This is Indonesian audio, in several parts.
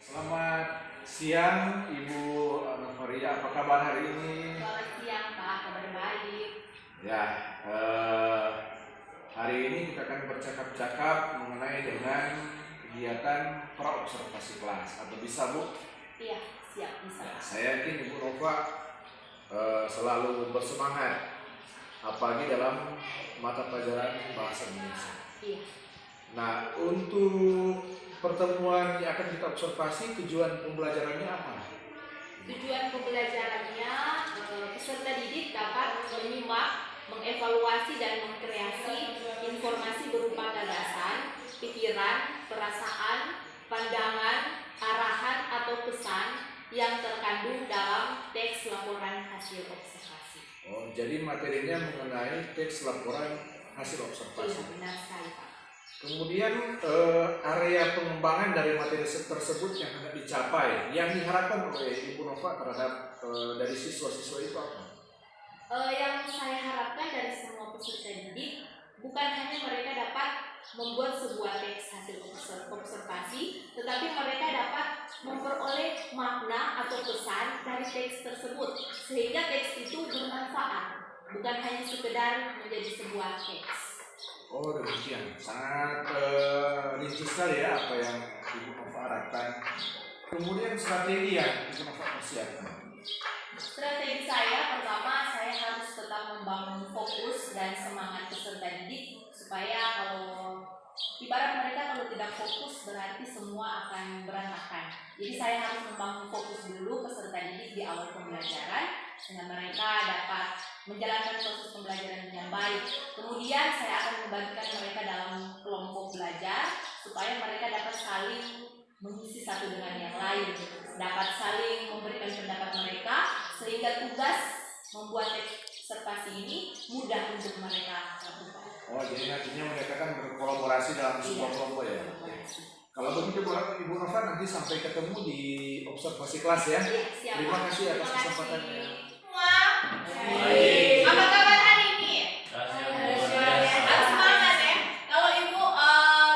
Selamat siang Ibu Novaria, apa kabar hari ini? Selamat siang Pak, kabar baik. Ya, hari ini kita akan bercakap-cakap mengenai dengan kegiatan praobservasi kelas, atau bisa Bu? Iya, siap, bisa. Ya, saya yakin Ibu Nova selalu bersemangat, apalagi dalam mata pelajaran bahasa Indonesia. Iya. Nah, untuk pertemuan yang akan kita observasi, tujuan pembelajarannya apa? Tujuan pembelajarannya peserta didik dapat menyimak, mengevaluasi dan mengkreasi informasi berupa gagasan, pikiran, perasaan, pandangan, arahan atau pesan yang terkandung dalam teks laporan hasil observasi. Oh, jadi materinya mengenai teks laporan hasil observasi. Iya, benar sekali Pak. Kemudian area pengembangan dari materi tersebut yang hendak dicapai, yang diharapkan oleh Ibu Nova terhadap dari siswa-siswa itu apa? Yang saya harapkan dari semua peserta didik bukan hanya mereka dapat membuat sebuah teks hasil observasi, tetapi mereka dapat memperoleh makna atau pesan dari teks tersebut, sehingga teks itu bermanfaat, bukan hanya sekedar menjadi sebuah teks. Oh, demikian. Sangat rinci sekali ya apa yang Ibu Nova harapkan. Kemudian strategi yang Ibu Nova persiapkan. Strategi saya pertama, saya harus tetap membangun fokus dan semangat peserta didik supaya kalau ibarat mereka kalau tidak fokus berarti semua akan berantakan. Jadi saya harus membangun fokus dulu peserta didik di awal pembelajaran sehingga mereka dapat menjalankan proses pembelajaran dengan baik. Kemudian saya akan membagikan mereka dalam kelompok belajar supaya mereka dapat saling mengisi satu dengan yang lain, dapat saling memberikan pendapat mereka sehingga tugas membuat teks observasi ini mudah untuk mereka lakukan. Oh, jadi nantinya mereka kan berkolaborasi dalam sebuah kelompok ya. Kalau begitu Ibu Nova, nanti sampai ketemu di observasi kelas ya. Siap. Terima kasih atas kesempatannya. Semua. Apa kabar hari ini? Harus semangat ya. Kalau Ibu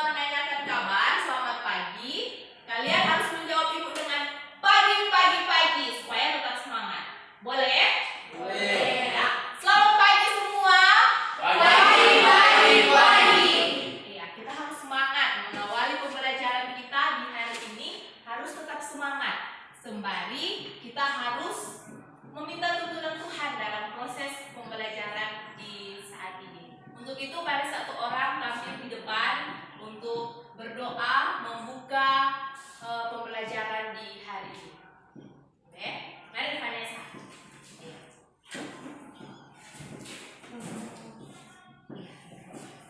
menanyakan kabar, selamat pagi. Kalian harus menjawab Ibu dengan pagi supaya tetap semangat. Boleh? Boleh. Ya. Selamat pagi semua. Pagi. Iya, kita harus semangat mengawali pembelajaran kita di hari ini, harus tetap semangat. Sembari kita harus meminta tuntunan Tuhan dalam proses pembelajaran di saat ini. Untuk itu mari satu orang tampil di depan untuk berdoa membuka pembelajaran di hari ini. Oke, mari Vanessa.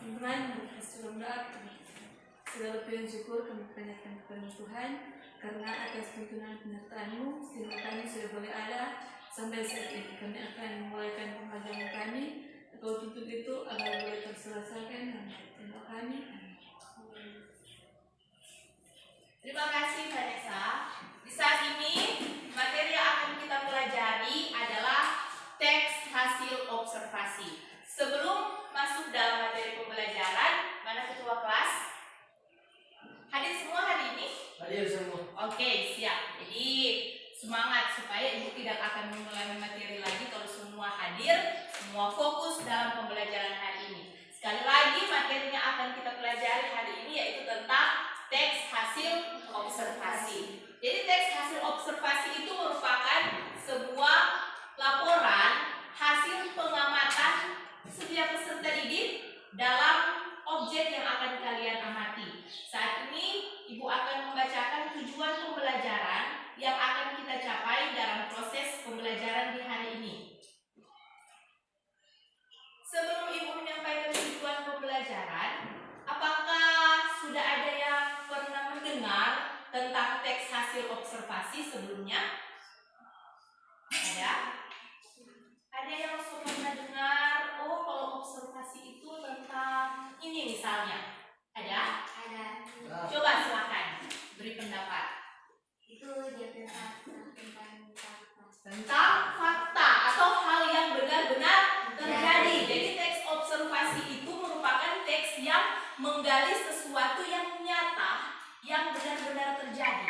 Tuhan, sebelum doa segala puji syukur kami panjatkan kepada Tuhan karena atas tuntunan penyertaan-Mu sehingga kami sudah boleh ada sampai saat ini. Kami akan memulaikan pembelajaran kami. Engkau tuntut itu agar boleh terselesaikan dan tembak kami. Terima kasih Vanessa. Di saat ini materi yang akan kita pelajari adalah teks hasil observasi. Sebelum masuk dalam materi pembelajaran, mana ketua kelas? Hadir semua hari ini? Hadir semua. Oke, siap. Jadi semangat supaya Ibu tidak akan mengulangi materi lagi kalau semua hadir, semua fokus dalam pembelajaran hari ini. Sekali lagi materinya akan kita pelajari hari ini yaitu tentang teks hasil observasi. Jadi teks hasil observasi itu merupakan sebuah laporan hasil pengamatan setiap peserta didik dalam objek yang akan kalian amati. Saat ini Ibu akan membacakan tujuan pembelajaran yang akan kita capai dalam proses pembelajaran di hari ini. Sebelum Ibu menyampaikan tujuan pembelajaran, apakah sudah ada yang pernah mendengar tentang teks hasil observasi sebelumnya? Ada? Ada yang pernah dengar, oh kalau observasi itu tentang ini misalnya? Ada? Ada. Coba silakan beri pendapat. Itu dia tentang Tentang fakta atau hal yang benar-benar terjadi. Jadi teks observasi itu merupakan teks yang menggali sesuatu yang nyata, yang benar-benar terjadi.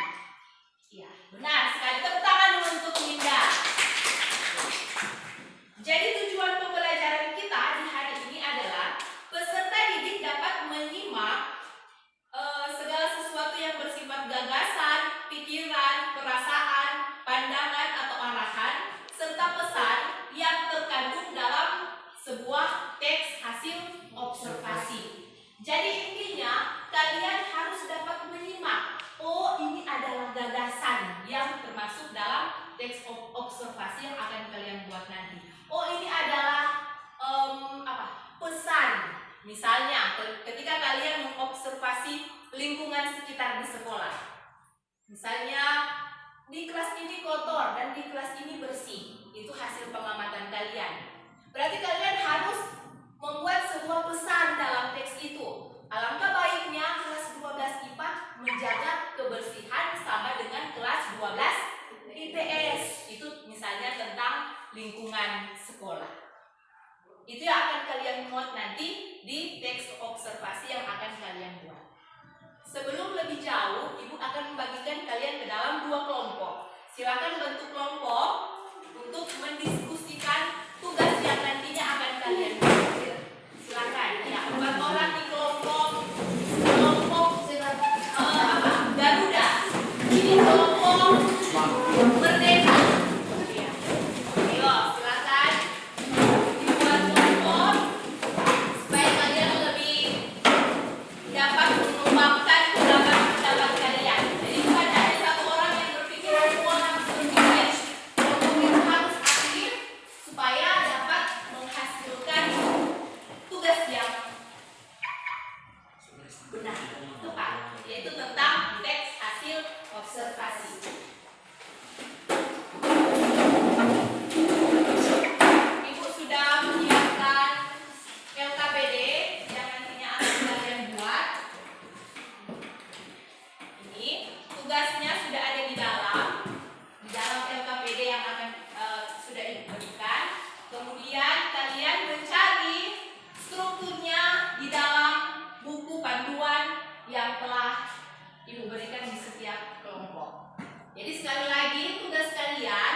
Benar sekali, tepuk tangan dulu untuk Linda. Jadi tujuan pembelajaran kita di hari ini adalah peserta didik dapat menyimak segala sesuatu yang bersifat gagasan, pikiran, perasaan, pandangan atau arahan, serta pesan yang terkandung dalam sebuah teks hasil observasi. Jadi intinya kalian harus dapat menyimak. Oh, ini adalah gagasan yang termasuk dalam teks observasi yang akan kalian buat nanti. Oh, ini adalah pesan. Misalnya, ketika kalian mengobservasi lingkungan sekitar di sekolah. Misalnya, di kelas ini kotor dan di kelas ini bersih. Itu hasil pengamatan kalian. Berarti kalian harus membuat sebuah pesan dalam teks itu. Alangkah baiknya kelas 12 IPA menjaga kebersihan sama dengan kelas 12 IPS. Itu misalnya tentang lingkungan sekolah. Itu yang akan kalian muat nanti di teks observasi yang akan kalian buat. Sebelum lebih jauh, Ibu akan membagikan kalian ke dalam 2 kelompok. Silakan bentuk kelompok untuk mendiskusikan tugas yang nantinya akan kalian buat. Silakan. Ya, 4 orang di kelompok Garuda. Ini kelompok Merdeka. Ya. Ayo, silakan dibuat kelompok supaya kalian lebih dapat mengembangkan pendapat kalian. Jadi bukan ada satu orang yang berpikir, semua orang berpikir. Kelompok itu harus aktif supaya dapat menghasilkan tugas yang benar, tepat, yaitu tentang teks hasil observasi. Ibu sudah menyiapkan LKPD yang nantinya akan kalian buat. Ini tugasnya sudah ada di dalam LKPD yang akan sudah Ibu berikan. Kemudian kalian mencari strukturnya di dalam buku panduan yang telah Ibu berikan di setiap kelompok. Jadi sekali lagi tugas kalian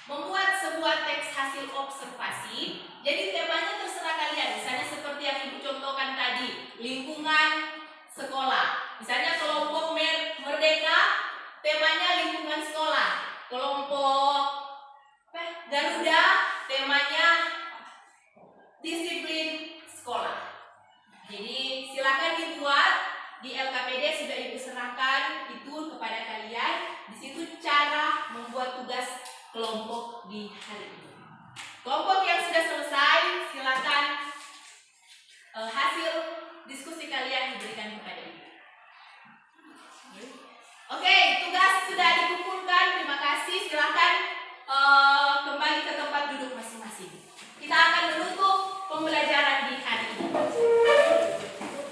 membuat sebuah teks hasil observasi. Jadi temanya terserah kalian. Misalnya seperti yang Ibu contohkan tadi, lingkungan sekolah. Misalnya kelompok Merdeka, temanya lingkungan sekolah. Kelompok Garuda, temanya disiplin sekolah. Jadi silakan dibuat di LKPD, sudah Ibu serahkan itu kepada kalian. Di situ cara membuat tugas kelompok di hari ini. Kelompok yang sudah selesai, silakan hasil diskusi kalian diberikan kepada Ibu. Oke, tugas sudah dikumpulkan. Terima kasih. Silakan kembali ke tempat duduk masing-masing. Kita akan menutup pembelajaran di hari ini.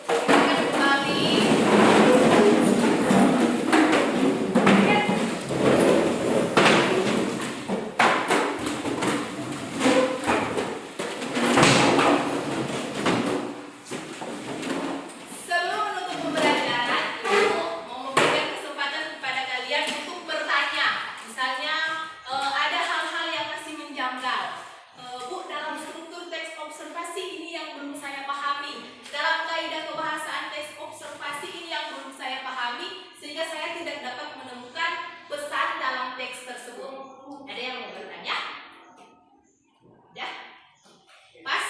Kita kembali. Sebelum menutup pembelajaran, Ibu mau memberikan kesempatan kepada kalian untuk bertanya. Misalnya ada hal-hal yang masih menjanggal. Bu, dalam struktur teks observasi ini yang belum saya pahami. Dalam kaidah kebahasaan teks observasi ini yang belum saya pahami, sehingga saya tidak dapat menemukan pesan dalam teks tersebut. Ada yang mau bertanya? Ya? Pas?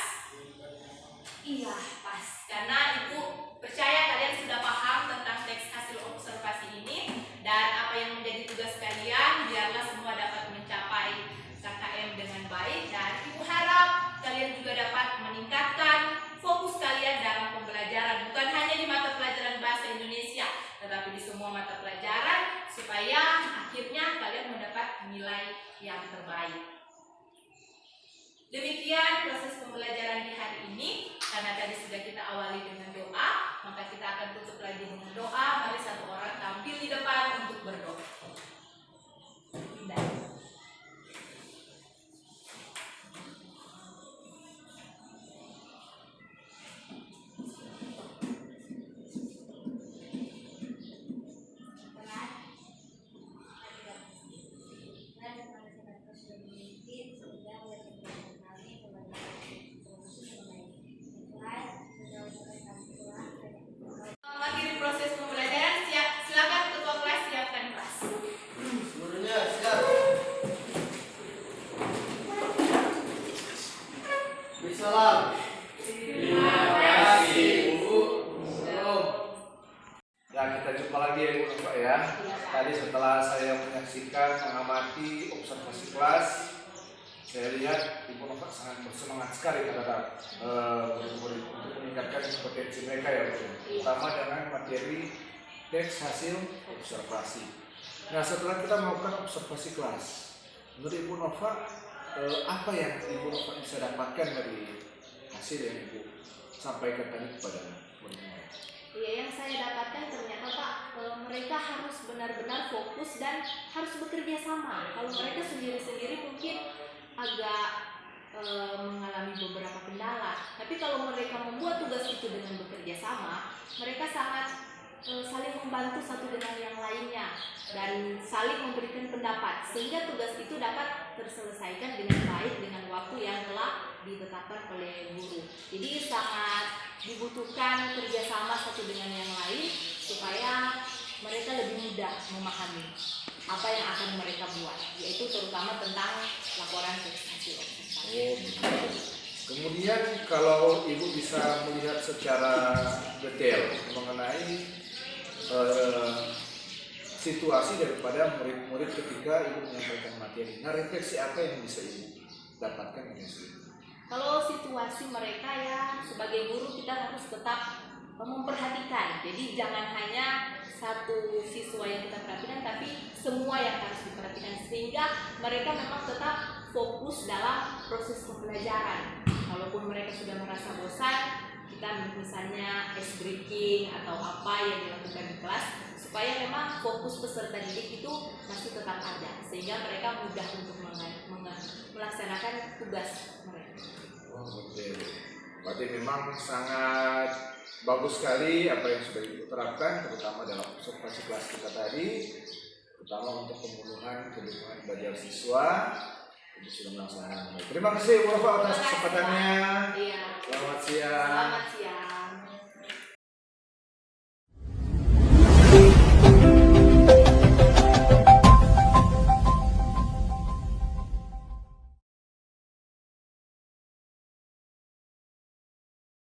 Iya, pas. Karena Ibu percaya kalian sudah paham tentang teks hasil observasi ini, dan apa yang menjadi tugas kalian, biarlah semua dapat mencapai KKM dengan baik. Dan Ibu harap kalian juga dapat meningkatkan fokus kalian dalam pembelajaran, bukan hanya di mata pelajaran bahasa Indonesia, tetapi di semua mata pelajaran, supaya akhirnya kalian mendapat nilai yang terbaik. Demikian proses pembelajaran di hari ini. Karena tadi sudah kita awali dengan doa, maka kita akan tutup lagi dengan doa. Mari satu orang tampil di depan untuk berdoa. Nah, kita jumpa lagi ya Ibu Nova ya. Iya, Pak. Tadi setelah saya menyaksikan, mengamati observasi kelas, saya lihat Ibu Nova sangat bersemangat sekali terhadap murid-murid untuk meningkatkan kompetensi mereka ya Bu. Terutama dengan materi teks hasil observasi. Nah, setelah kita melakukan observasi kelas, menurut Ibu Nova, apa yang Ibu Nova bisa dapatkan dari hasil yang Ibu sampaikan tadi kepada murid-murid? Iya, yang saya dapatkan ternyata Pak, mereka harus benar-benar fokus dan harus bekerja sama. Kalau mereka sendiri-sendiri mungkin agak mengalami beberapa kendala. Tapi kalau mereka membuat tugas itu dengan bekerja sama, mereka sangat saling membantu satu dengan yang lainnya dan saling memberikan pendapat sehingga tugas itu dapat terselesaikan dengan baik dengan waktu yang telah ditetapkan oleh guru. Jadi sangat dibutuhkan kerjasama satu dengan yang lain supaya mereka lebih mudah memahami apa yang akan mereka buat, yaitu terutama tentang laporan teks hasil observasi. Oh, begitu. Kemudian kalau Ibu bisa melihat secara detail mengenai situasi daripada murid-murid ketika Ibu menyampaikan materi. Nah, refleksi apa yang bisa Ibu dapatkan dari situ? Kalau situasi mereka ya sebagai guru kita harus tetap memperhatikan. Jadi jangan hanya satu siswa yang kita perhatikan, tapi semua yang harus diperhatikan sehingga mereka memang tetap fokus dalam proses pembelajaran. Kalaupun mereka sudah merasa bosan, kita misalnya ice breaking atau apa yang dilakukan di kelas supaya memang fokus peserta didik itu masih tetap ada sehingga mereka mudah untuk melaksanakan tugas mereka. Oh, oke. Berarti memang sangat bagus sekali apa yang sudah Ibu terapkan, terutama dalam observasi kelas kita tadi, terutama untuk pemenuhan kebutuhan belajar siswa. Ibu sudah melaksanakan. Terima kasih Ibu Nova atas kesempatannya. Iya. Selamat siang. Selamat siang.